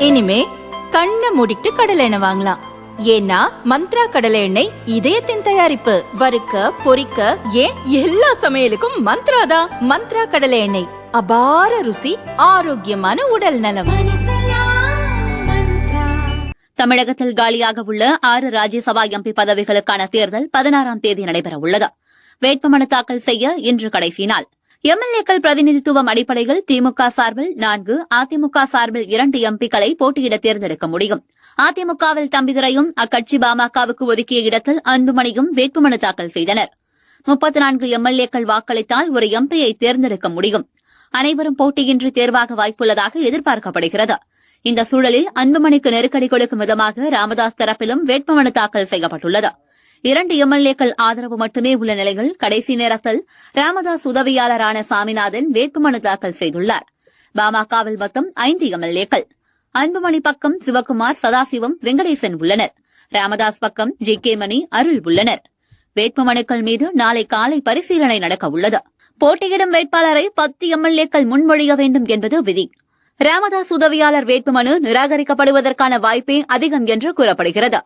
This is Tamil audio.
இனிமே கண்ணை மூடிட்டு கடலை எண்ணெய் வாங்கலாம். ஏன்னா மந்த்ரா கடலை எண்ணெய் இதயத்தின் தயாரிப்பு. வறுக்க பொரிக்க ஏன் எல்லா சமையலுக்கும் மந்த்ரா தான். மந்த்ரா கடலை எண்ணெய், அபார ருசி, ஆரோக்கியமான உடல் நலம். தமிழகத்தில் காலியாக உள்ள 6 ராஜ்யசபா எம்பி பதவிகளுக்கான தேர்தல் 16ஆம் தேதி நடைபெற உள்ளது. வேட்புமனு தாக்கல் செய்ய இன்று கடைசி நாள். எம்எல்ஏக்கள் பிரதிநிதித்துவம் அடிப்படையில் திமுக சார்பில் 4, அதிமுக சார்பில் 2 எம்பிக்களை போட்டியிட தேர்ந்தெடுக்க முடியும். அதிமுகவில் தம்பிதுரையும் அக்கட்சி பாமகவுக்கு ஒதுக்கிய இடத்தில் அன்புமணியும் வேட்புமனு தாக்கல் செய்தனர். 34 எம்எல்ஏக்கள் வாக்களித்தால் ஒரு எம்பியை தேர்ந்தெடுக்க முடியும். அனைவரும் போட்டியின்றி தேர்வாக வாய்ப்புள்ளதாக எதிர்பார்க்கப்படுகிறது. இந்த சூழலில் அன்புமணிக்கு நெருக்கடி கொடுக்கும் விதமாக ராமதாஸ் தரப்பிலும் வேட்புமனு தாக்கல் செய்யப்பட்டுள்ளது. 2 எம்எல்ஏக்கள் ஆதரவு மட்டுமே உள்ள நிலையில் கடைசி நேரத்தில் ராமதாஸ் உதவியாளரான சாமிநாதன் வேட்புமனு தாக்கல் செய்துள்ளார். பாமகவில் மொத்தம் 5 எம்எல்ஏக்கள். அன்புமணி பக்கம் சிவக்குமார், சதாசிவம், வெங்கடேசன் உள்ளனர். ராமதாஸ் பக்கம் ஜி.கே. மணி, அருள் உள்ளனர். வேட்புமனுக்கள் மீது நாளை காலை பரிசீலனை நடக்க உள்ளது. போட்டியிடும் வேட்பாளரை 10 எம்எல்ஏக்கள் முன்மொழிய வேண்டும் என்பது விதி. ராமதாஸ் உதவியாளர் வேட்புமனு நிராகரிக்கப்படுவதற்கான வாய்ப்பே அதிகம் என்று கூறப்படுகிறது.